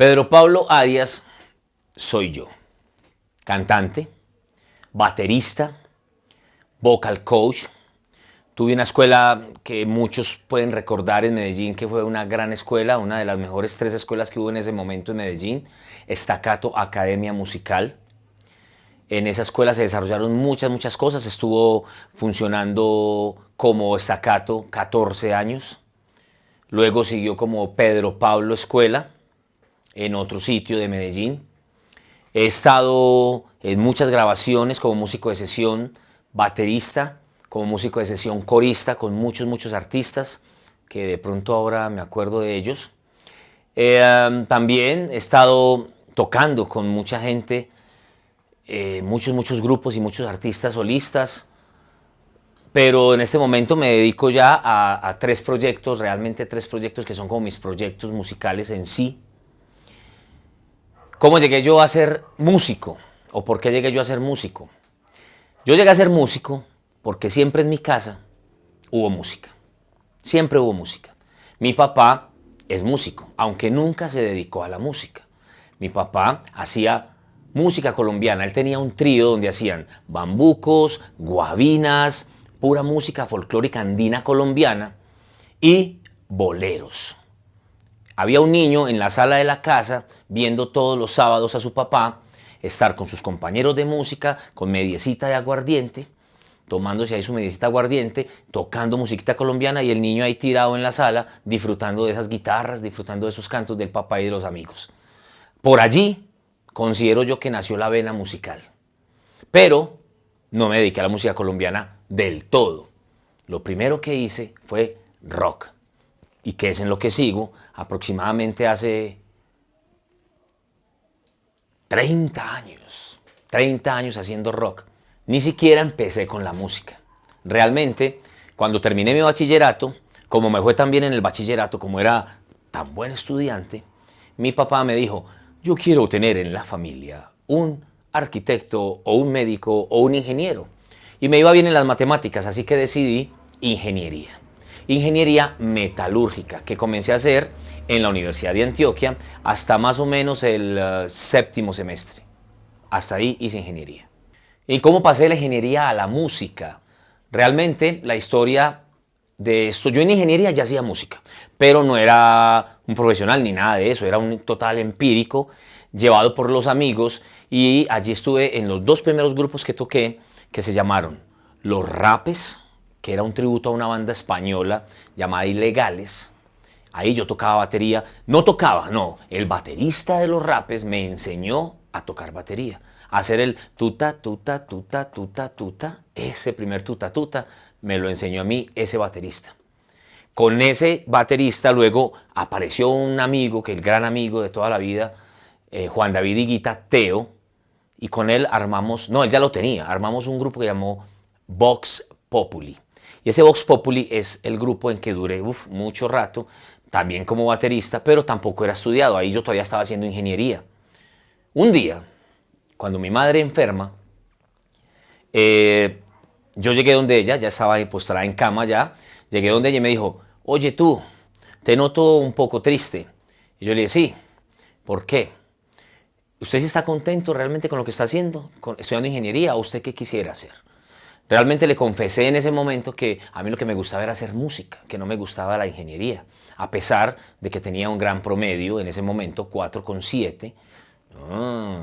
Pedro Pablo Arias soy yo, cantante, baterista, vocal coach. Tuve una escuela que muchos pueden recordar en Medellín, que fue una gran escuela, una de las mejores 3 escuelas que hubo en ese momento en Medellín, Staccato Academia Musical. En esa escuela se desarrollaron muchas cosas, estuvo funcionando como Staccato 14 años, luego siguió como Pedro Pablo Escuela en otro sitio de Medellín. He estado en muchas grabaciones como músico de sesión, baterista, como músico de sesión corista con muchos artistas que de pronto ahora me acuerdo de ellos. También he estado tocando con mucha gente, muchos grupos y muchos artistas solistas, pero en este momento me dedico ya a 3 proyectos, realmente 3 proyectos que son como mis proyectos musicales en sí. ¿Cómo llegué yo a ser músico? ¿O por qué llegué yo a ser músico? Yo llegué a ser músico porque siempre en mi casa hubo música. Siempre hubo música. Mi papá es músico, aunque nunca se dedicó a la música. Mi papá hacía música colombiana. Él tenía un trío donde hacían bambucos, guabinas, pura música folclórica andina colombiana y boleros. Había un niño en la sala de la casa viendo todos los sábados a su papá estar con sus compañeros de música, con mediecita de aguardiente, tomándose ahí su mediecita de aguardiente, tocando musiquita colombiana y el niño ahí tirado en la sala, disfrutando de esas guitarras, disfrutando de esos cantos del papá y de los amigos. Por allí considero yo que nació la vena musical. Pero no me dediqué a la música colombiana del todo. Lo primero que hice fue rock. Y que es en lo que sigo aproximadamente hace 30 años. 30 años haciendo rock. Ni siquiera empecé con la música. Realmente, cuando terminé mi bachillerato, como me fue tan bien en el bachillerato, como era tan buen estudiante, mi papá me dijo, yo quiero tener en la familia un arquitecto o un médico o un ingeniero. Y me iba bien en las matemáticas, así que decidí ingeniería. Ingeniería metalúrgica, que comencé a hacer en la Universidad de Antioquia hasta más o menos el 7º semestre. Hasta ahí hice ingeniería. ¿Y cómo pasé de la ingeniería a la música? Realmente la historia de esto, yo en ingeniería ya hacía música, pero no era un profesional ni nada de eso, era un total empírico, llevado por los amigos, y allí estuve en los 2 primeros grupos que toqué, que se llamaron Los Rapes, que era un tributo a una banda española llamada Ilegales. Ahí yo tocaba batería, el baterista de Los Rapes me enseñó a tocar batería, a hacer el tuta, tuta, tuta, tuta, tuta, ese primer tuta, tuta, me lo enseñó a mí ese baterista. Con ese baterista luego apareció un amigo, que el gran amigo de toda la vida, Juan David Higuita Teo, y con él armamos, no, él ya lo tenía, armamos un grupo que llamó Vox Populi. Y ese Vox Populi es el grupo en que duré mucho rato, también como baterista, pero tampoco era estudiado, ahí yo todavía estaba haciendo ingeniería. Un día, cuando mi madre enferma, yo llegué donde ella, ya estaba postrada en cama ya, llegué donde ella y me dijo, oye tú, te noto un poco triste. Y yo le dije, sí, ¿por qué? ¿Usted sí está contento realmente con lo que está haciendo, estudiando ingeniería, o usted qué quisiera hacer? Realmente le confesé en ese momento que a mí lo que me gustaba era hacer música, que no me gustaba la ingeniería, a pesar de que tenía un gran promedio en ese momento, 4,7.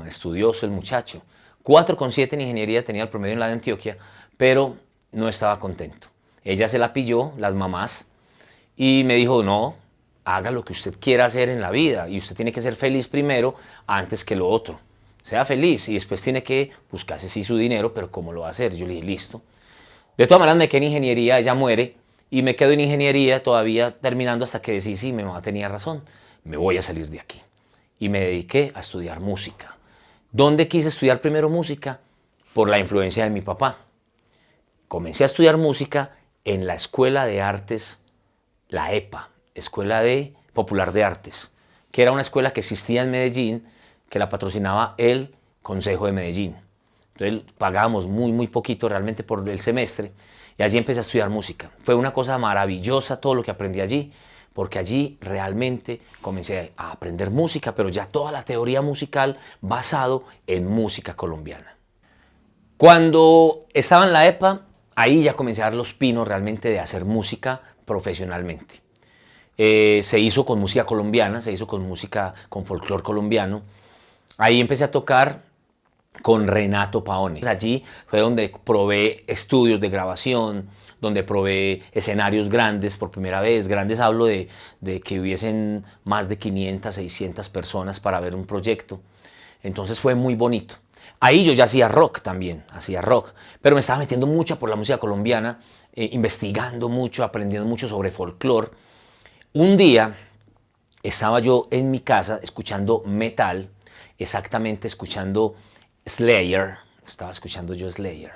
Estudioso el muchacho. 4,7 en ingeniería tenía el promedio en la de Antioquia, pero no estaba contento. Ella se la pilló, las mamás, y me dijo, no, haga lo que usted quiera hacer en la vida y usted tiene que ser feliz primero antes que lo otro. Sea feliz y después tiene que buscarse sí su dinero, pero ¿cómo lo va a hacer? Yo le dije, listo. De todas maneras me quedé en ingeniería, ella muere y me quedo en ingeniería todavía terminando hasta que decidí, sí, mi mamá tenía razón, me voy a salir de aquí. Y me dediqué a estudiar música. ¿Dónde quise estudiar primero música? Por la influencia de mi papá. Comencé a estudiar música en la Escuela de Artes, la EPA, Escuela Popular de Artes, que era una escuela que existía en Medellín, que la patrocinaba el Consejo de Medellín. Entonces pagábamos muy poquito realmente por el semestre y allí empecé a estudiar música. Fue una cosa maravillosa todo lo que aprendí allí, porque allí realmente comencé a aprender música, pero ya toda la teoría musical basado en música colombiana. Cuando estaba en la EPA, ahí ya comencé a dar los pinos realmente de hacer música profesionalmente. Se hizo con música colombiana, se hizo con música, con folclore colombiano. Ahí empecé a tocar con Renato Paone. Allí fue donde probé estudios de grabación, donde probé escenarios grandes por primera vez. Grandes hablo de que hubiesen más de 500, 600 personas para ver un proyecto. Entonces fue muy bonito. Ahí yo ya hacía rock también, pero me estaba metiendo mucho por la música colombiana, investigando mucho, aprendiendo mucho sobre folclore. Un día estaba yo en mi casa escuchando metal, exactamente escuchando Slayer, estaba escuchando yo Slayer.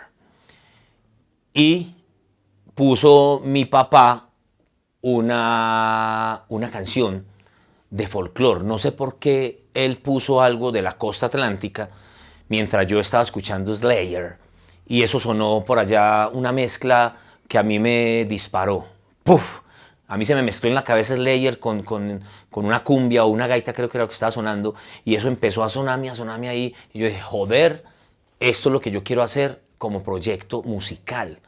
Y puso mi papá una canción de folclore. No sé por qué él puso algo de la costa atlántica mientras yo estaba escuchando Slayer. Y eso sonó por allá, una mezcla que a mí me disparó. ¡Puf! A mí se me mezcló en la cabeza Slayer con una cumbia o una gaita, creo que era lo que estaba sonando. Y eso empezó a sonarme ahí. Y yo dije, joder, esto es lo que yo quiero hacer como proyecto musical.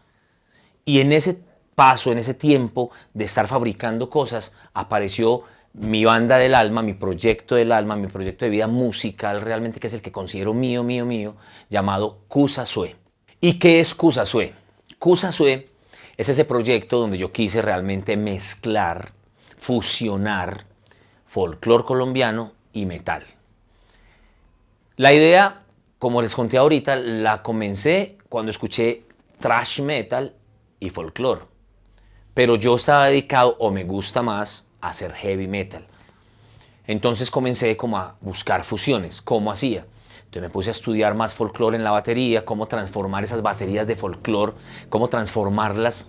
Y en ese paso, en ese tiempo de estar fabricando cosas, apareció mi banda del alma, mi proyecto del alma, mi proyecto de vida musical realmente, que es el que considero mío, llamado Kusasue. ¿Y qué es Kusasue? Kusasue es ese proyecto donde yo quise realmente mezclar, fusionar folclore colombiano y metal. La idea, como les conté ahorita, la comencé cuando escuché thrash metal y folclore. Pero yo estaba dedicado, o me gusta más, a hacer heavy metal. Entonces comencé como a buscar fusiones, cómo hacía. Entonces me puse a estudiar más folclore en la batería, cómo transformar esas baterías de folclore, cómo transformarlas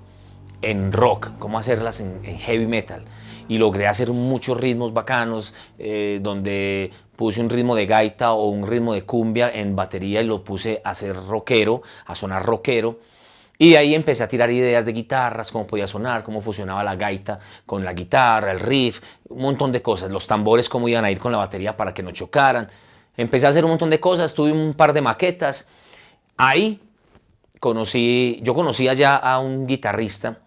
en rock, cómo hacerlas en heavy metal. Y logré hacer muchos ritmos bacanos, donde puse un ritmo de gaita o un ritmo de cumbia en batería y lo puse a hacer rockero, a sonar rockero. Y ahí empecé a tirar ideas de guitarras, cómo podía sonar, cómo funcionaba la gaita con la guitarra, el riff, un montón de cosas. Los tambores, cómo iban a ir con la batería para que no chocaran. Empecé a hacer un montón de cosas, tuve un par de maquetas. Ahí yo conocía ya a un guitarrista,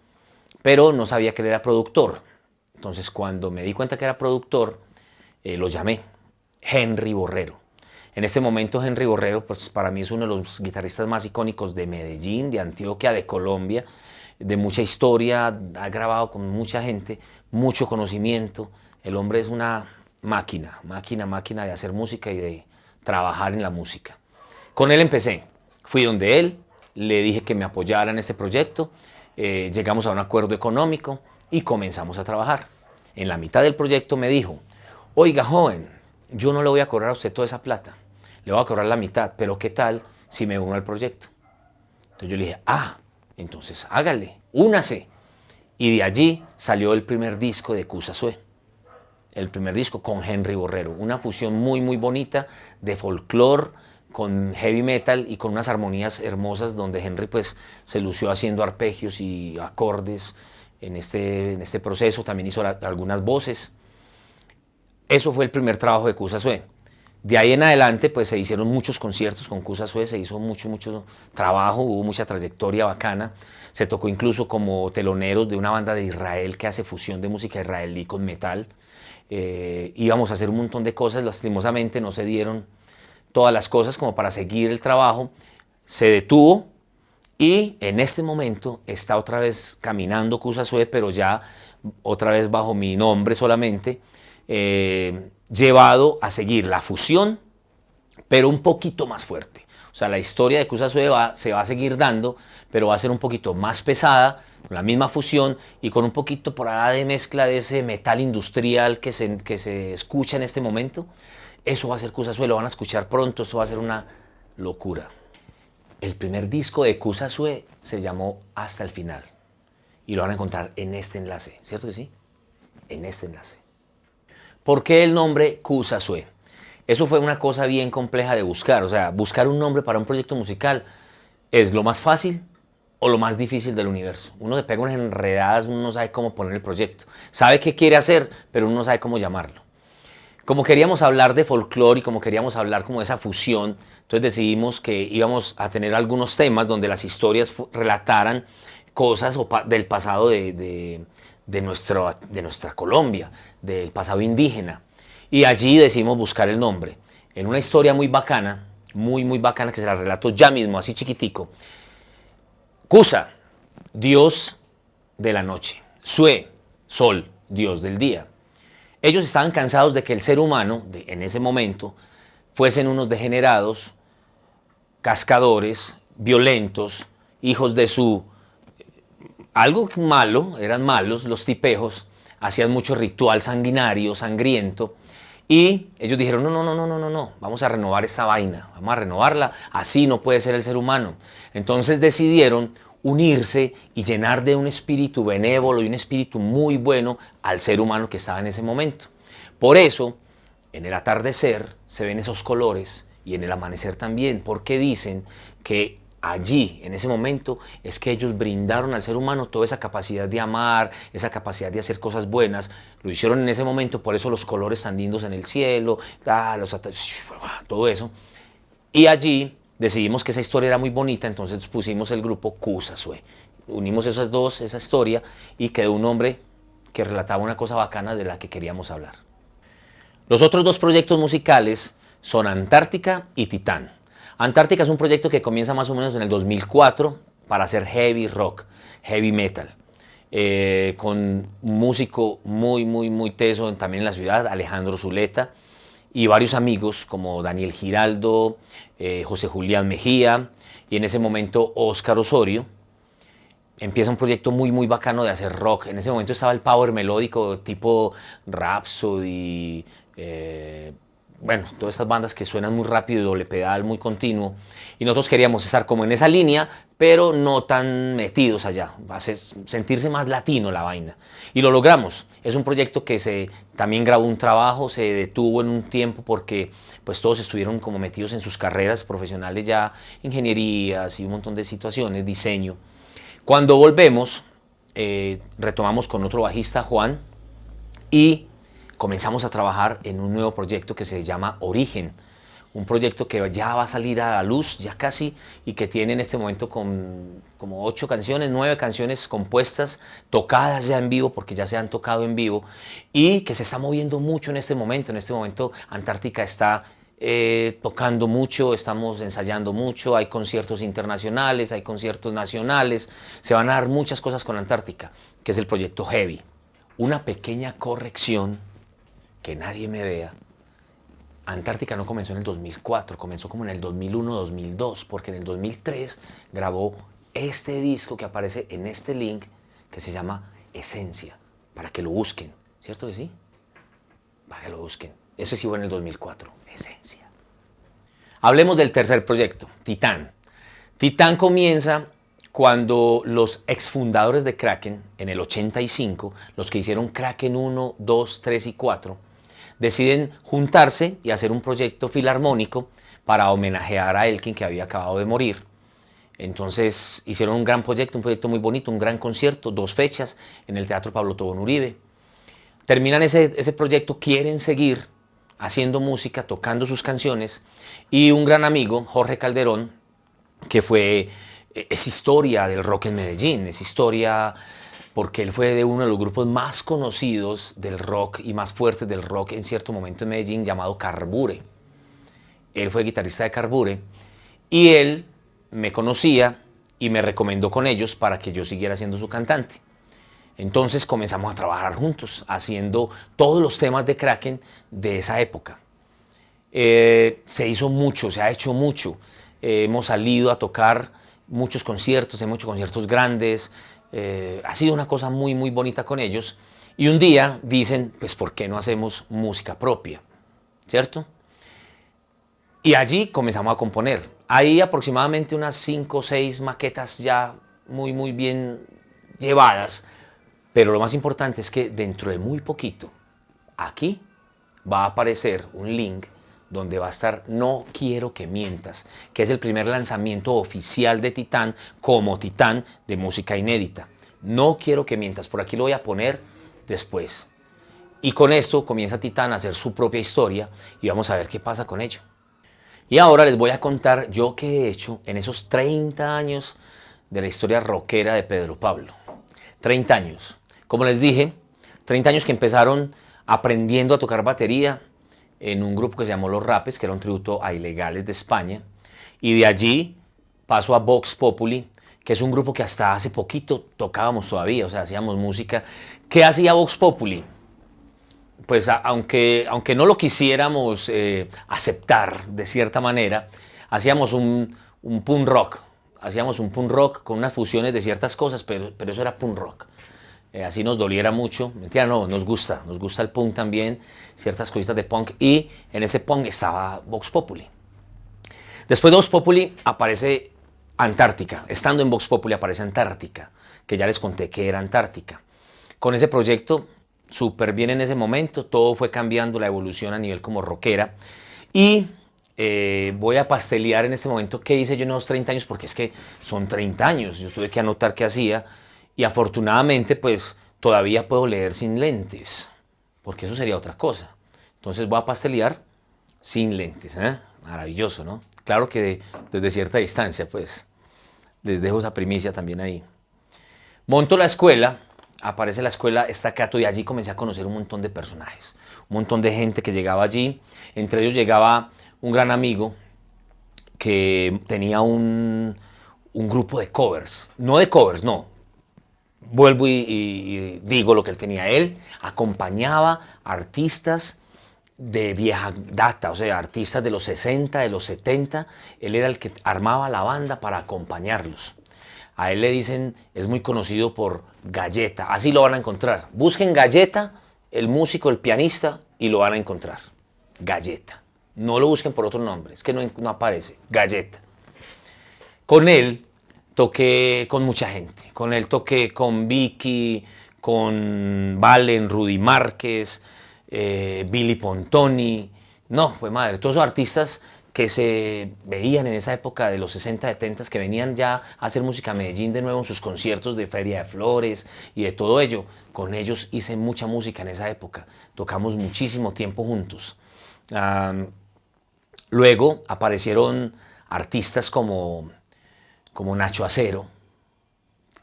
pero no sabía que él era productor. Entonces cuando me di cuenta que era productor, lo llamé, Henry Borrero. En este momento Henry Borrero, pues para mí es uno de los guitarristas más icónicos de Medellín, de Antioquia, de Colombia, de mucha historia, ha grabado con mucha gente, mucho conocimiento. El hombre es una máquina de hacer música y de trabajar en la música. Con él empecé, fui donde él, le dije que me apoyara en este proyecto, llegamos a un acuerdo económico y comenzamos a trabajar. En la mitad del proyecto me dijo, oiga joven, yo no le voy a cobrar a usted toda esa plata, le voy a cobrar la mitad, pero ¿qué tal si me uno al proyecto? Entonces yo le dije, entonces hágale, únase. Y de allí salió el primer disco de Kusasue, el primer disco con Henry Borrero, una fusión muy bonita de folclore con heavy metal y con unas armonías hermosas donde Henry pues se lució haciendo arpegios y acordes en este proceso, también hizo algunas voces. Eso fue el primer trabajo de Kusasue. De ahí en adelante pues se hicieron muchos conciertos con Kusasue, se hizo mucho trabajo, hubo mucha trayectoria bacana. Se tocó incluso como teloneros de una banda de Israel que hace fusión de música israelí con metal. Íbamos a hacer un montón de cosas, lastimosamente no se dieron todas las cosas como para seguir el trabajo. Se detuvo y en este momento está otra vez caminando Kusasue, pero ya otra vez bajo mi nombre solamente. Llevado a seguir la fusión, pero un poquito más fuerte. O sea, la historia de Kusasue se va a seguir dando, pero va a ser un poquito más pesada, con la misma fusión y con un poquito por allá de mezcla de ese metal industrial que se escucha en este momento. Eso va a ser Kusasue, lo van a escuchar pronto, eso va a ser una locura. El primer disco de Kusasue se llamó Hasta el Final y lo van a encontrar en este enlace, ¿cierto que sí? En este enlace. ¿Por qué el nombre Kusasue? Eso fue una cosa bien compleja de buscar. O sea, buscar un nombre para un proyecto musical es lo más fácil o lo más difícil del universo. Uno se pega unas enredadas, uno no sabe cómo poner el proyecto. Sabe qué quiere hacer, pero uno no sabe cómo llamarlo. Como queríamos hablar de folclore y como queríamos hablar como de esa fusión, entonces decidimos que íbamos a tener algunos temas donde las historias relataran cosas del pasado de nuestra Colombia, del pasado indígena. Y allí decidimos buscar el nombre. En una historia muy bacana, muy bacana, que se la relato ya mismo, así chiquitico. Kusa, dios de la noche. Sue, sol, dios del día. Ellos estaban cansados de que el ser humano, en ese momento, fuesen unos degenerados, cascadores, violentos, hijos de su... Algo malo, eran malos los tipejos, hacían mucho ritual sanguinario, sangriento, y ellos dijeron, no, vamos a renovar esta vaina, vamos a renovarla, así no puede ser el ser humano. Entonces decidieron unirse y llenar de un espíritu benévolo y un espíritu muy bueno al ser humano que estaba en ese momento. Por eso, en el atardecer se ven esos colores y en el amanecer también, porque dicen que allí, en ese momento, es que ellos brindaron al ser humano toda esa capacidad de amar, esa capacidad de hacer cosas buenas. Lo hicieron en ese momento, por eso los colores tan lindos en el cielo, todo eso. Y allí decidimos que esa historia era muy bonita, entonces pusimos el grupo Kusasue. Unimos esa historia y quedó un nombre que relataba una cosa bacana de la que queríamos hablar. Los otros dos proyectos musicales son Antártica y Titán. Antártica es un proyecto que comienza más o menos en el 2004 para hacer heavy rock, heavy metal. Con un músico muy teso también en la ciudad, Alejandro Zuleta, y varios amigos como Daniel Giraldo, José Julián Mejía y en ese momento Óscar Osorio. Empieza un proyecto muy bacano de hacer rock. En ese momento estaba el power melódico tipo Rhapsody, bueno, todas estas bandas que suenan muy rápido y doble pedal, muy continuo. Y nosotros queríamos estar como en esa línea, pero no tan metidos allá, sentirse más latino la vaina. Y lo logramos. Es un proyecto que también grabó un trabajo, se detuvo en un tiempo porque pues todos estuvieron como metidos en sus carreras profesionales ya, ingenierías y un montón de situaciones, diseño. Cuando volvemos, retomamos con otro bajista, Juan, y comenzamos a trabajar en un nuevo proyecto que se llama Origen. Un proyecto que ya va a salir a la luz, ya casi, y que tiene en este momento como 8 canciones, 9 canciones compuestas, tocadas ya en vivo, porque ya se han tocado en vivo, y que se está moviendo mucho en este momento. En este momento Antártica está tocando mucho, estamos ensayando mucho, hay conciertos internacionales, hay conciertos nacionales, se van a dar muchas cosas con Antártica, que es el proyecto Heavy. Una pequeña corrección, que nadie me vea. Antártica no comenzó en el 2004, comenzó como en el 2001-2002, porque en el 2003 grabó este disco que aparece en este link, que se llama Esencia, para que lo busquen, ¿cierto que sí? Para que lo busquen. Eso sí fue en el 2004, Esencia. Hablemos del tercer proyecto, Titán. Titán comienza cuando los exfundadores de Kraken, en el 85, los que hicieron Kraken 1, 2, 3 y 4, deciden juntarse y hacer un proyecto filarmónico para homenajear a Elkin, que había acabado de morir. Entonces hicieron un gran proyecto, un proyecto muy bonito, un gran concierto, 2 fechas en el Teatro Pablo Tobón Uribe. Terminan ese proyecto, quieren seguir haciendo música, tocando sus canciones, y un gran amigo, Jorge Calderón, que es historia del rock en Medellín, es historia porque él fue de uno de los grupos más conocidos del rock y más fuertes del rock en cierto momento en Medellín, llamado Carbure. Él fue guitarrista de Carbure y él me conocía y me recomendó con ellos para que yo siguiera siendo su cantante. Entonces comenzamos a trabajar juntos, haciendo todos los temas de Kraken de esa época. Se hizo mucho, se ha hecho mucho. Hemos salido a tocar muchos conciertos, hemos hecho conciertos grandes. Ha sido una cosa muy bonita con ellos. Y un día dicen, pues ¿por qué no hacemos música propia? ¿Cierto? Y allí comenzamos a componer. Hay aproximadamente unas 5 o 6 maquetas ya muy bien llevadas. Pero lo más importante es que dentro de muy poquito, aquí va a aparecer un link donde va a estar No Quiero que Mientas, que es el primer lanzamiento oficial de Titán como Titán de música inédita. No Quiero que Mientas, por aquí lo voy a poner después. Y con esto comienza Titán a hacer su propia historia y vamos a ver qué pasa con ello. Y ahora les voy a contar yo qué he hecho en esos 30 años de la historia rockera de Pedro Pablo. 30 años. Como les dije, 30 años que empezaron aprendiendo a tocar batería en un grupo que se llamó Los Rapes, que era un tributo a Ilegales de España. Y de allí paso a Vox Populi, que es un grupo que hasta hace poquito tocábamos todavía, o sea, hacíamos música. ¿Qué hacía Vox Populi? Pues aunque no lo quisiéramos aceptar de cierta manera, hacíamos un punk rock. Hacíamos un punk rock con unas fusiones de ciertas cosas, pero eso era punk rock. Así nos doliera mucho. Mentira, no, nos gusta el punk también, ciertas cositas de punk. Y en ese punk estaba Vox Populi. Después de Vox Populi aparece Antártica. Estando en Vox Populi aparece Antártica, que ya les conté que era Antártica. Con ese proyecto, súper bien en ese momento, todo fue cambiando, la evolución a nivel como rockera. Y voy a pastelear en este momento qué hice yo en esos 30 años, porque es que son 30 años. Yo tuve que anotar qué hacía. Y afortunadamente, pues, todavía puedo leer sin lentes, porque eso sería otra cosa. Entonces voy a pastelear sin lentes, ¿eh? Maravilloso, ¿no? Claro que desde cierta distancia, pues, les dejo esa primicia también ahí. Monto la escuela, aparece la escuela Staccato y allí comencé a conocer un montón de personajes, un montón de gente que llegaba allí. Entre ellos llegaba un gran amigo que tenía un grupo de covers, no. Vuelvo y digo lo que él tenía. Él acompañaba artistas de vieja data, o sea, artistas de los 60, de los 70. Él era el que armaba la banda para acompañarlos. A él le dicen, es muy conocido por Galleta, así lo van a encontrar. Busquen Galleta, el músico, el pianista, y lo van a encontrar. Galleta. No lo busquen por otro nombre, es que no aparece. Galleta. Con él toqué con mucha gente. Con él toqué con Vicky, con Valen, Rudy Márquez, Billy Pontoni. No, fue madre. Todos esos artistas que se veían en esa época de los 60, 70, que venían ya a hacer música a Medellín de nuevo en sus conciertos de Feria de Flores y de todo ello. Con ellos hice mucha música en esa época. Tocamos muchísimo tiempo juntos. Luego aparecieron artistas como Nacho Acero,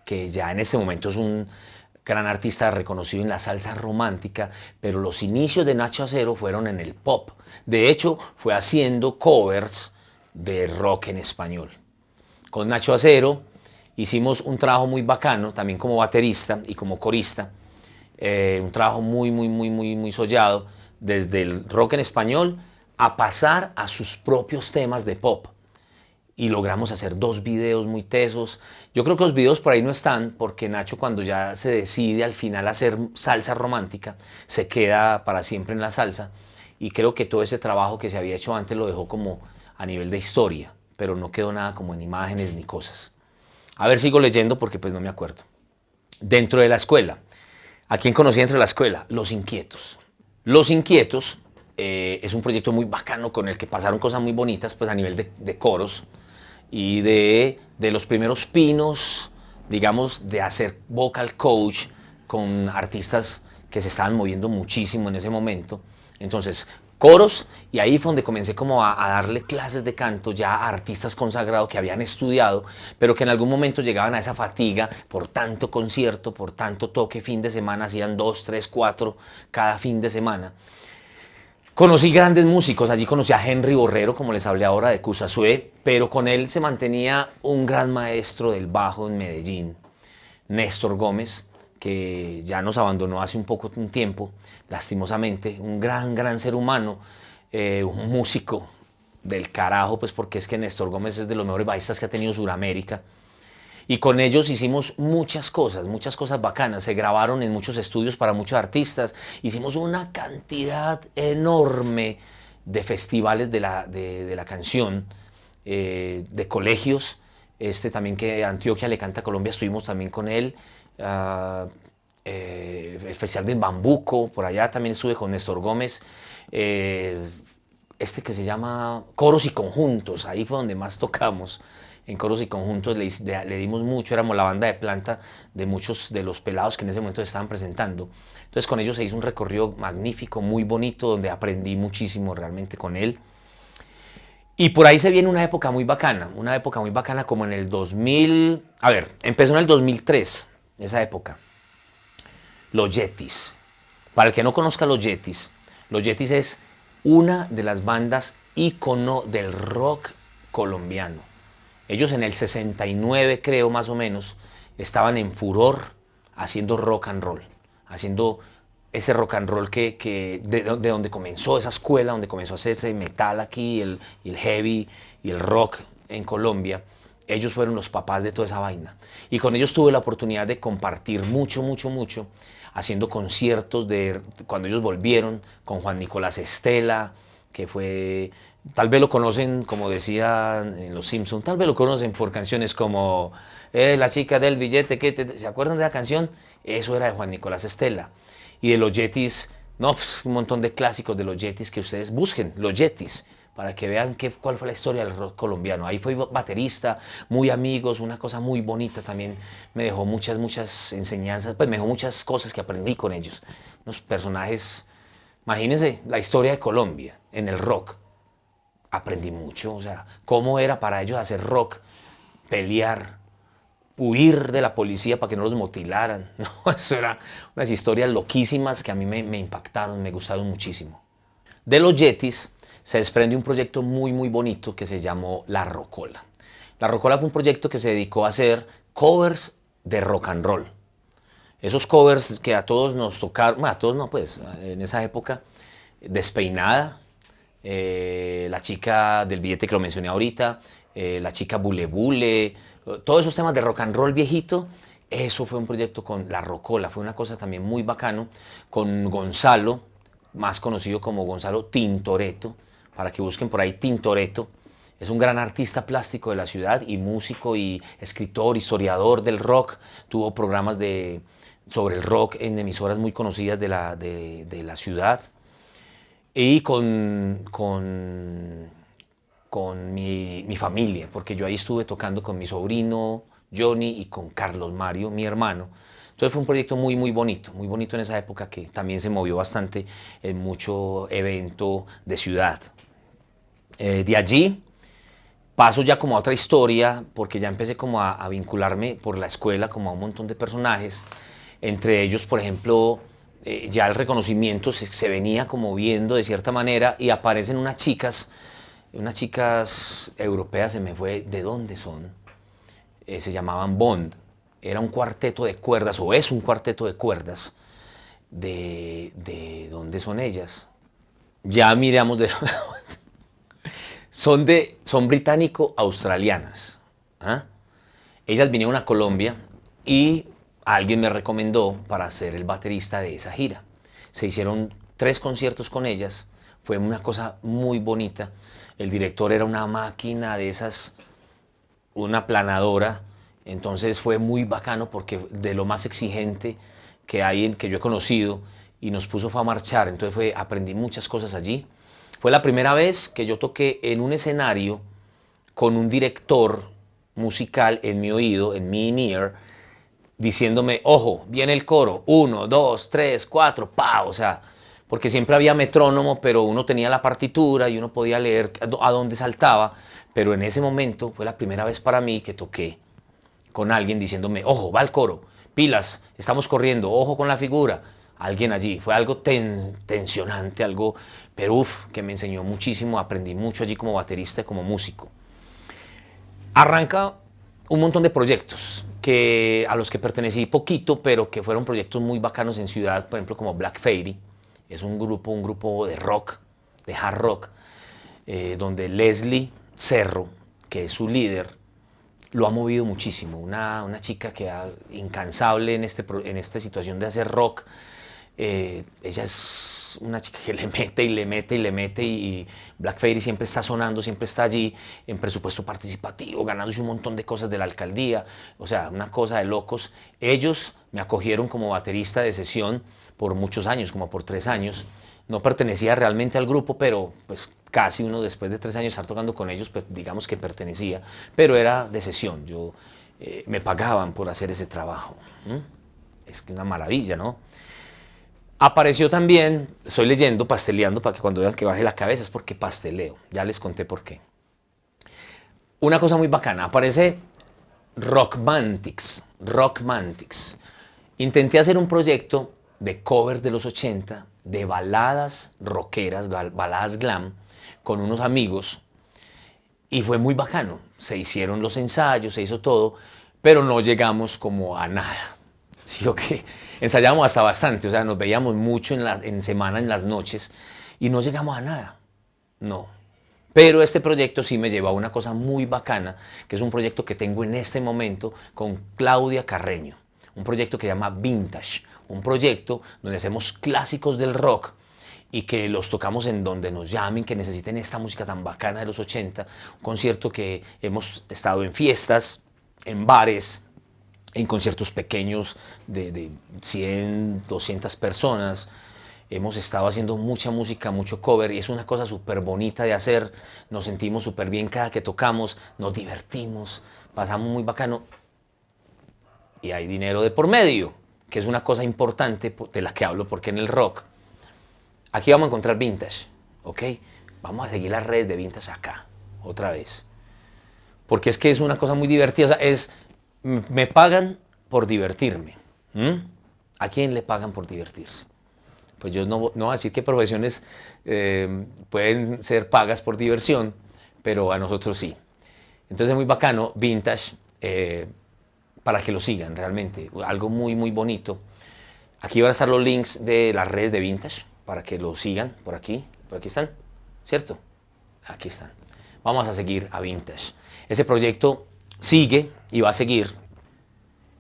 que ya en este momento es un gran artista reconocido en la salsa romántica, pero los inicios de Nacho Acero fueron en el pop. De hecho, fue haciendo covers de rock en español. Con Nacho Acero hicimos un trabajo muy bacano, también como baterista y como corista, un trabajo muy sollado, desde el rock en español a pasar a sus propios temas de pop. Y logramos hacer 2 videos muy tesos. Yo creo que los videos por ahí no están, porque Nacho, cuando ya se decide al final hacer salsa romántica, se queda para siempre en la salsa. Y creo que todo ese trabajo que se había hecho antes lo dejó como a nivel de historia, pero no quedó nada como en imágenes ni cosas. A ver, sigo leyendo porque pues no me acuerdo. Dentro de la escuela. ¿A quién conocí dentro de la escuela? Los Inquietos. Los Inquietos es un proyecto muy bacano con el que pasaron cosas muy bonitas pues a nivel de coros y de los primeros pinos, digamos, de hacer vocal coach con artistas que se estaban moviendo muchísimo en ese momento. Entonces, coros, y ahí fue donde comencé como a darle clases de canto ya a artistas consagrados que habían estudiado, pero que en algún momento llegaban a esa fatiga por tanto concierto, por tanto toque fin de semana, hacían 2, 3, 4 cada fin de semana. Conocí grandes músicos, allí conocí a Henry Borrero, como les hablé ahora, de Cusasue, pero con él se mantenía un gran maestro del bajo en Medellín, Néstor Gómez, que ya nos abandonó hace un tiempo, lastimosamente, un gran ser humano, un músico del carajo, pues porque es que Néstor Gómez es de los mejores bajistas que ha tenido Sudamérica. Y con ellos hicimos muchas cosas bacanas. Se grabaron en muchos estudios para muchos artistas. Hicimos una cantidad enorme de festivales de la canción, de colegios. También que Antioquia le canta a Colombia, estuvimos también con él. El Festival de Bambuco, por allá también estuve con Néstor Gómez. este que se llama Coros y Conjuntos, ahí fue donde más tocamos. En Coros y Conjuntos le dimos mucho, éramos la banda de planta de muchos de los pelados que en ese momento se estaban presentando. Entonces con ellos se hizo un recorrido magnífico, muy bonito, donde aprendí muchísimo realmente con él. Y por ahí se viene una época muy bacana como en el 2000, a ver, empezó en el 2003, esa época. Los Yetis. Para el que no conozca los Yetis es una de las bandas ícono del rock colombiano. Ellos en el 69, creo más o menos, estaban en furor haciendo rock and roll, haciendo ese rock and roll de donde comenzó esa escuela, donde comenzó a hacerse metal aquí, el heavy y el rock en Colombia. Ellos fueron los papás de toda esa vaina. Y con ellos tuve la oportunidad de compartir mucho, haciendo conciertos cuando ellos volvieron con Juan Nicolás Estela, que fue, tal vez lo conocen, como decían en Los Simpsons, tal vez lo conocen por canciones como La chica del billete, ¿se acuerdan de la canción? Eso era de Juan Nicolás Estela. Y de los Yetis, no, pues, un montón de clásicos de los Yetis que ustedes busquen, los Yetis, para que vean cuál fue la historia del rock colombiano. Ahí fue baterista, muy amigos, una cosa muy bonita también. Me dejó muchas enseñanzas, pues me dejó muchas cosas que aprendí con ellos. Unos personajes, imagínense la historia de Colombia en el rock. Aprendí mucho, o sea, cómo era para ellos hacer rock, pelear, huir de la policía para que no los mutilaran. No, eso eran unas historias loquísimas que a mí me impactaron, me gustaron muchísimo. De los Yetis se desprende un proyecto muy bonito que se llamó La Rocola. La Rocola fue un proyecto que se dedicó a hacer covers de rock and roll. Esos covers que a todos nos tocaron, a todos no, pues en esa época, Despeinada, la chica del billete que lo mencioné ahorita, la chica Bule Bule, todos esos temas de rock and roll viejito. Eso fue un proyecto con La Rocola, fue una cosa también muy bacano, con Gonzalo, más conocido como Gonzalo Tintoretto, para que busquen por ahí Tintoretto. Es un gran artista plástico de la ciudad y músico y escritor, historiador del rock. Tuvo programas sobre el rock en emisoras muy conocidas de la ciudad. Y con mi familia, porque yo ahí estuve tocando con mi sobrino Johnny y con Carlos Mario, mi hermano. Entonces fue un proyecto muy bonito en esa época, que también se movió bastante en mucho evento de ciudad. De allí paso ya como a otra historia, porque ya empecé como a vincularme por la escuela como a un montón de personajes. Entre ellos, por ejemplo, ya el reconocimiento se venía como viendo de cierta manera, y aparecen unas chicas europeas, se me fue de dónde son, se llamaban Bond. Era un cuarteto de cuerdas, o es un cuarteto de cuerdas. ¿De dónde son ellas? Ya miramos de son británico-australianas. ¿Ah? Ellas vinieron a Colombia y alguien me recomendó para ser el baterista de esa gira. Se hicieron 3 conciertos con ellas, fue una cosa muy bonita. El director era una máquina de esas, una planadora, entonces fue muy bacano, porque de lo más exigente que yo he conocido, y nos puso fue a marchar. Entonces aprendí muchas cosas allí. Fue la primera vez que yo toqué en un escenario con un director musical en mi oído, en mi in-ear, diciéndome, ojo, viene el coro, 1, 2, 3, 4, pa, o sea, porque siempre había metrónomo, pero uno tenía la partitura y uno podía leer a dónde saltaba. Pero en ese momento fue la primera vez para mí que toqué con alguien diciéndome, ojo, va el coro, pilas, estamos corriendo, ojo con la figura. Alguien allí, fue algo tensionante, algo, pero que me enseñó muchísimo, aprendí mucho allí como baterista y como músico. Arranca un montón de proyectos a los que pertenecí poquito, pero que fueron proyectos muy bacanos en ciudad, por ejemplo como Black Fairy. Es un grupo de rock, de hard rock, donde Leslie Cerro, que es su líder, lo ha movido muchísimo. Una chica incansable en esta situación de hacer rock. Ella es una chica que le mete, y Black Fairy siempre está sonando, siempre está allí en presupuesto participativo, ganándose un montón de cosas de la alcaldía. O sea, una cosa de locos. Ellos me acogieron como baterista de sesión por muchos años, como por 3 años. No pertenecía realmente al grupo, pero pues casi uno después de 3 años estar tocando con ellos, pues digamos que pertenecía, pero era de sesión, me pagaban por hacer ese trabajo. Es que una maravilla, ¿no? Apareció también, estoy leyendo, pasteleando, para que cuando vean que baje la cabeza es porque pasteleo, ya les conté por qué. Una cosa muy bacana, aparece Rockmantics. Intenté hacer un proyecto de covers de los 80, de baladas rockeras, baladas glam, con unos amigos, y fue muy bacano. Se hicieron los ensayos, se hizo todo, pero no llegamos como a nada. Sí, ok. Ensayábamos hasta bastante, o sea, nos veíamos mucho en semana, en las noches, y no llegamos a nada. No. Pero este proyecto sí me lleva a una cosa muy bacana, que es un proyecto que tengo en este momento con Claudia Carreño. Un proyecto que se llama Vintage. Un proyecto donde hacemos clásicos del rock y que los tocamos en donde nos llamen, que necesiten esta música tan bacana de los 80. Un concierto que hemos estado en fiestas, en bares, en conciertos pequeños de 100, 200 personas. Hemos estado haciendo mucha música, mucho cover, y es una cosa súper bonita de hacer. Nos sentimos súper bien cada que tocamos, nos divertimos, pasamos muy bacano. Y hay dinero de por medio, que es una cosa importante de la que hablo, porque en el rock, aquí vamos a encontrar Vintage, ¿ok? Vamos a seguir las redes de Vintage acá, otra vez. Porque es que es una cosa muy divertida, o sea, me pagan por divertirme. ¿A quién le pagan por divertirse? Pues yo no voy a decir qué profesiones pueden ser pagas por diversión, pero a nosotros sí. Entonces es muy bacano, Vintage, para que lo sigan realmente, algo muy muy bonito. Aquí van a estar los links de las redes de Vintage, para que lo sigan, por aquí están, ¿cierto? Aquí están. Vamos a seguir a Vintage. Ese proyecto sigue y va a seguir.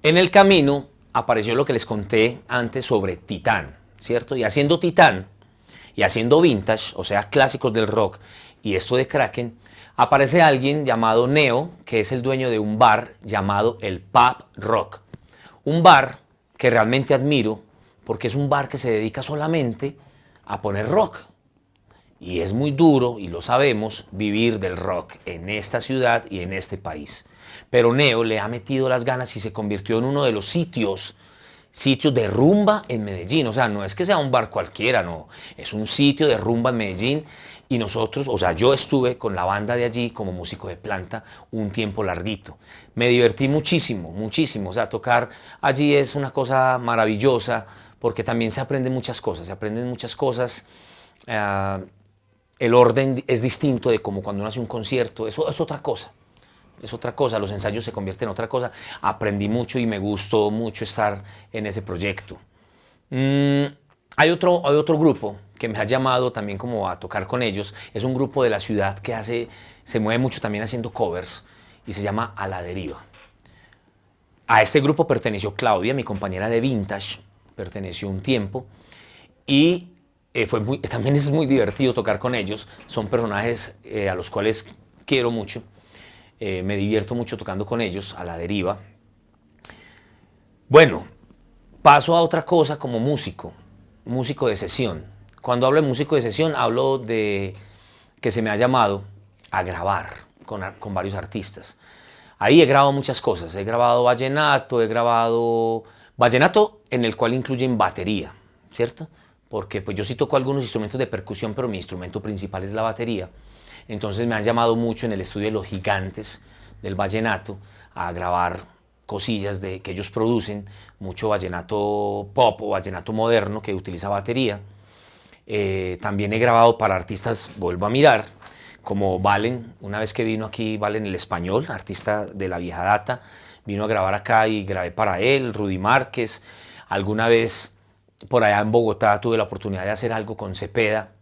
En el camino apareció lo que les conté antes sobre Titán, ¿cierto? Y haciendo Titán y haciendo Vintage, o sea, clásicos del rock, y esto de Kraken, aparece alguien llamado Neo, que es el dueño de un bar llamado el Pub Rock. Un bar que realmente admiro, porque es un bar que se dedica solamente a poner rock. Y es muy duro, y lo sabemos, vivir del rock en esta ciudad y en este país. Pero Neo le ha metido las ganas y se convirtió en uno de los sitios de rumba en Medellín. O sea, no es que sea un bar cualquiera, no. Es un sitio de rumba en Medellín. Y nosotros, o sea, yo estuve con la banda de allí como músico de planta un tiempo larguito. Me divertí muchísimo, muchísimo. O sea, tocar allí es una cosa maravillosa porque también se aprenden muchas cosas. Se aprenden muchas cosas. El orden es distinto de como cuando uno hace un concierto. Eso es otra cosa. Es otra cosa, los ensayos se convierten en otra cosa. Aprendí mucho y me gustó mucho estar en ese proyecto. Hay otro grupo que me ha llamado también como a tocar con ellos. Es un grupo de la ciudad que se mueve mucho también haciendo covers y se llama A la Deriva. A este grupo perteneció Claudia, mi compañera de Vintage, perteneció un tiempo y también es muy divertido tocar con ellos. Son personajes a los cuales quiero mucho. Me divierto mucho tocando con ellos, A la Deriva. Bueno, paso a otra cosa como músico de sesión. Cuando hablo de músico de sesión, hablo de que se me ha llamado a grabar con varios artistas. Ahí he grabado muchas cosas. He grabado vallenato, vallenato en el cual incluyen batería, ¿cierto? Porque pues yo sí toco algunos instrumentos de percusión, pero mi instrumento principal es la batería. Entonces me han llamado mucho en el estudio de los gigantes del vallenato a grabar cosillas que ellos producen, mucho vallenato pop o vallenato moderno que utiliza batería. También he grabado para artistas, vuelvo a mirar, como Valen. Una vez que vino aquí Valen el Español, artista de la vieja data, vino a grabar acá y grabé para él. Rudy Márquez. Alguna vez por allá en Bogotá tuve la oportunidad de hacer algo con Cepeda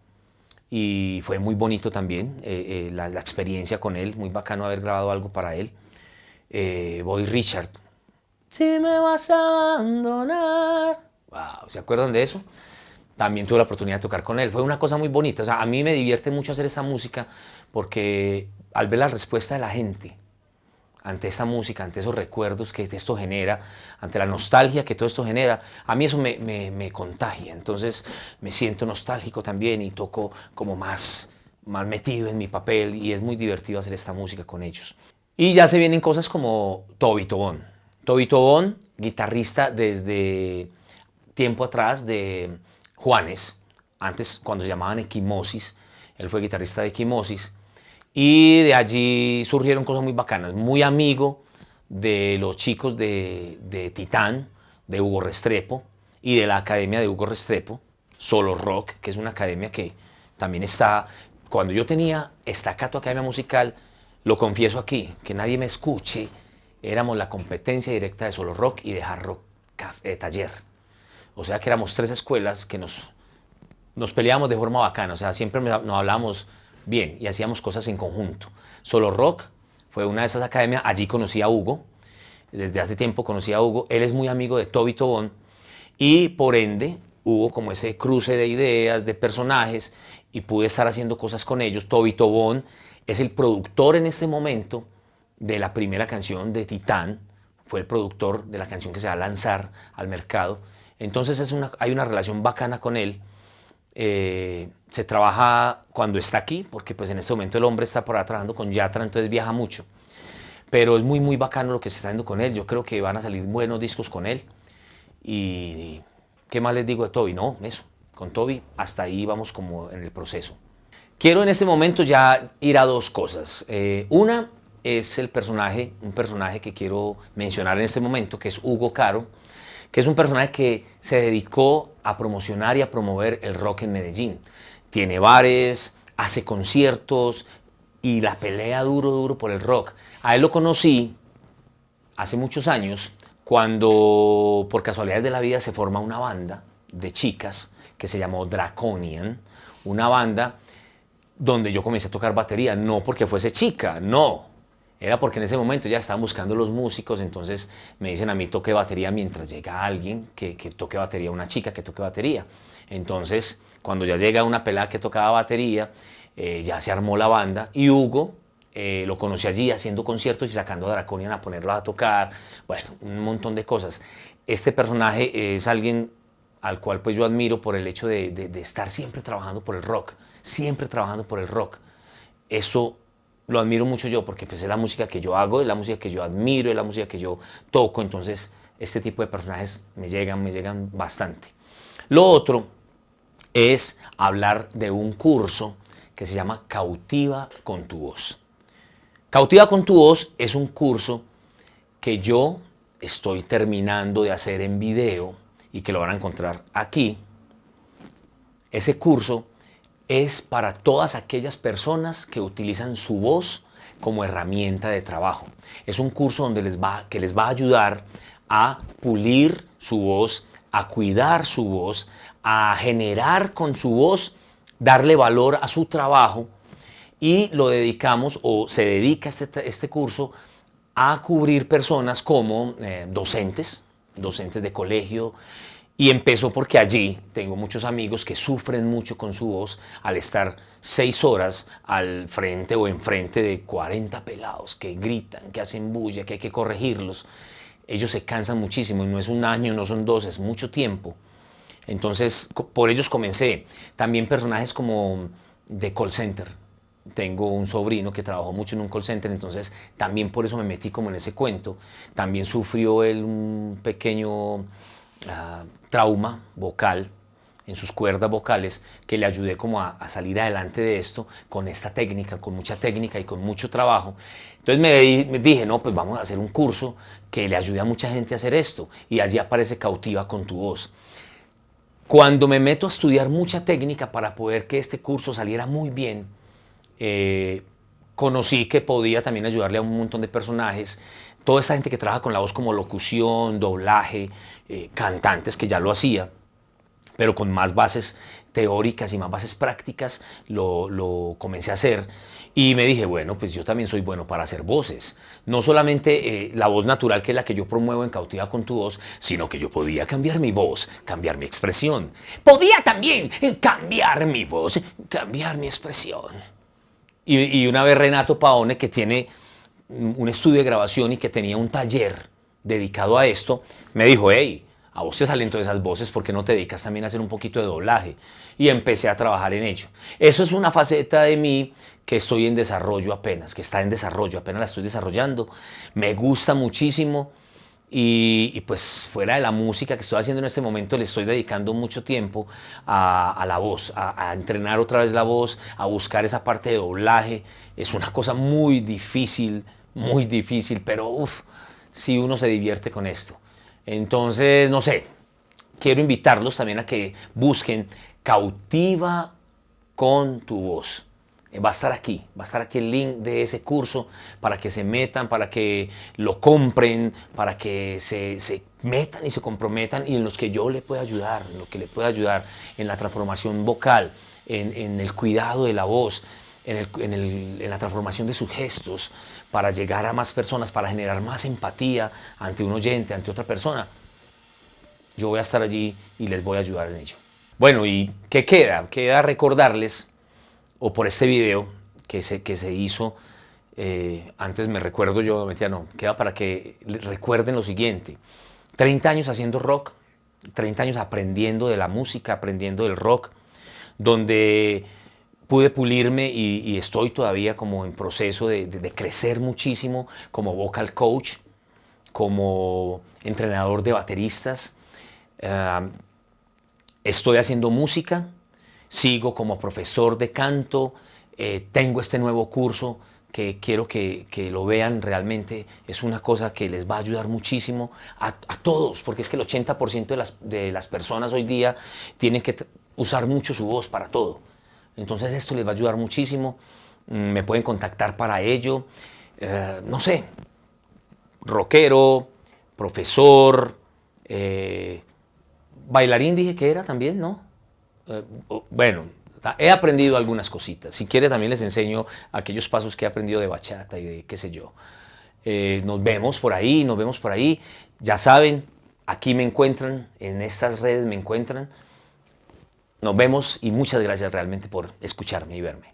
y fue muy bonito también la experiencia con él, muy bacano haber grabado algo para él. Boy Richard. Si me vas a abandonar. Wow, ¿se acuerdan de eso? También tuve la oportunidad de tocar con él. Fue una cosa muy bonita. O sea, a mí me divierte mucho hacer esta música porque al ver la respuesta de la gente ante esta música, ante esos recuerdos que esto genera, ante la nostalgia que todo esto genera, a mí eso me contagia. Entonces me siento nostálgico también y toco como más más metido en mi papel y es muy divertido hacer esta música con ellos. Y ya se vienen cosas como Toby Tobón. Toby Tobón, guitarrista desde tiempo atrás de Juanes, antes cuando se llamaban Equimosis, él fue guitarrista de Equimosis, y de allí surgieron cosas muy bacanas, muy amigo de los chicos de Titán, de Hugo Restrepo, y de la academia de Hugo Restrepo, Solo Rock, que es una academia que también está, cuando yo tenía Staccato Academia Musical, lo confieso aquí, que nadie me escuche, éramos la competencia directa de Solo Rock y de Hard Rock Taller. O sea que éramos 3 escuelas que nos peleábamos de forma bacana, o sea, siempre nos hablábamos bien y hacíamos cosas en conjunto. Solo Rock fue una de esas academias, allí conocí a Hugo, desde hace tiempo conocí a Hugo, él es muy amigo de Toby Tobón y por ende hubo como ese cruce de ideas, de personajes y pude estar haciendo cosas con ellos. Toby Tobón es el productor en este momento de la primera canción de Titán, fue el productor de la canción que se va a lanzar al mercado. Entonces hay una relación bacana con él. Se trabaja cuando está aquí, porque pues en este momento el hombre está por ahí trabajando con Yatra, entonces viaja mucho. Pero es muy, muy bacano lo que se está haciendo con él. Yo creo que van a salir buenos discos con él. Y ¿qué más les digo de Toby? No, eso. Con Toby hasta ahí vamos como en el proceso. Quiero en este momento ya ir a 2 cosas. Una es un personaje que quiero mencionar en este momento, que es Hugo Caro, que es un personaje que se dedicó a promocionar y a promover el rock en Medellín. Tiene bares, hace conciertos y la pelea duro, duro por el rock. A él lo conocí hace muchos años cuando por casualidades de la vida se forma una banda de chicas que se llamó Draconian, una banda donde yo comencé a tocar batería, no porque fuese chica, no, era porque en ese momento ya estaban buscando los músicos, entonces me dicen a mí toque batería mientras llega alguien que toque batería, una chica que toque batería. Entonces, cuando ya llega una pelada que tocaba batería, ya se armó la banda y Hugo lo conocí allí haciendo conciertos y sacando a Draconian a ponerlo a tocar, bueno, un montón de cosas. Este personaje es alguien al cual pues yo admiro por el hecho de estar siempre trabajando por el rock, siempre trabajando por el rock. Eso lo admiro mucho yo porque pues es la música que yo hago, es la música que yo admiro, es la música que yo toco, entonces este tipo de personajes me llegan bastante. Lo otro es hablar de un curso que se llama Cautiva con tu voz. Cautiva con tu voz es un curso que yo estoy terminando de hacer en video y que lo van a encontrar aquí. Ese curso es para todas aquellas personas que utilizan su voz como herramienta de trabajo. Es un curso donde que les va a ayudar a pulir su voz, a cuidar su voz, a generar con su voz, darle valor a su trabajo y lo dedicamos o se dedica este curso a cubrir personas como docentes de colegio. Y empezó porque allí tengo muchos amigos que sufren mucho con su voz al estar 6 horas al frente o enfrente de 40 pelados que gritan, que hacen bulla, que hay que corregirlos. Ellos se cansan muchísimo y no es un año, no son 2, es mucho tiempo. Entonces, por ellos comencé. También personajes como de call center. Tengo un sobrino que trabajó mucho en un call center, entonces también por eso me metí como en ese cuento. También sufrió él un pequeño trauma vocal en sus cuerdas vocales que le ayudé como a salir adelante de esto con esta técnica, con mucha técnica y con mucho trabajo. Entonces me dije, no, pues vamos a hacer un curso que le ayude a mucha gente a hacer esto y allí aparece Cautiva con tu voz. Cuando me meto a estudiar mucha técnica para poder que este curso saliera muy bien, conocí que podía también ayudarle a un montón de personajes, toda esta gente que trabaja con la voz como locución, doblaje, cantantes que ya lo hacía, pero con más bases teóricas y más bases prácticas lo comencé a hacer y me dije, bueno, pues yo también soy bueno para hacer voces, no solamente la voz natural que es la que yo promuevo en Cautiva con tu voz, sino que yo podía cambiar mi voz, cambiar mi expresión, podía también cambiar mi voz, cambiar mi expresión. Y una vez Renato Paone, que tiene un estudio de grabación y que tenía un taller dedicado a esto, me dijo, hey, a vos te salen todas esas voces, ¿por qué no te dedicas también a hacer un poquito de doblaje? Y empecé a trabajar en ello. Eso es una faceta de mí que estoy en desarrollo apenas, que está en desarrollo, apenas la estoy desarrollando. Me gusta muchísimo y pues fuera de la música que estoy haciendo en este momento, le estoy dedicando mucho tiempo a la voz, a entrenar otra vez la voz, a buscar esa parte de doblaje. Es una cosa muy difícil, pero uff, si uno se divierte con esto. Entonces, no sé, quiero invitarlos también a que busquen Cautiva con tu voz. Va a estar aquí el link de ese curso para que se metan, para que lo compren, para que se metan y se comprometan y en los que yo le pueda ayudar, en lo que le pueda ayudar en la transformación vocal, en el cuidado de la voz, en la transformación de sus gestos, para llegar a más personas, para generar más empatía ante un oyente, ante otra persona. Yo voy a estar allí y les voy a ayudar en ello. Bueno, ¿y qué queda? Queda recordarles, o por este video que se hizo, antes me recuerdo yo, mentira, no, queda para que recuerden lo siguiente: 30 años haciendo rock, 30 años aprendiendo de la música, aprendiendo del rock, donde pude pulirme y estoy todavía como en proceso de crecer muchísimo como vocal coach, como entrenador de bateristas. Estoy haciendo música, sigo como profesor de canto, tengo este nuevo curso que quiero que lo vean realmente. Es una cosa que les va a ayudar muchísimo a todos, porque es que el 80% de las personas hoy día tienen que usar mucho su voz para todo. Entonces esto les va a ayudar muchísimo. Me pueden contactar para ello. No sé, rockero, profesor, bailarín dije que era también, ¿no? Bueno, he aprendido algunas cositas. Si quiere también les enseño aquellos pasos que he aprendido de bachata y de qué sé yo. Nos vemos por ahí. Ya saben, aquí me encuentran, en estas redes me encuentran. Nos vemos y muchas gracias realmente por escucharme y verme.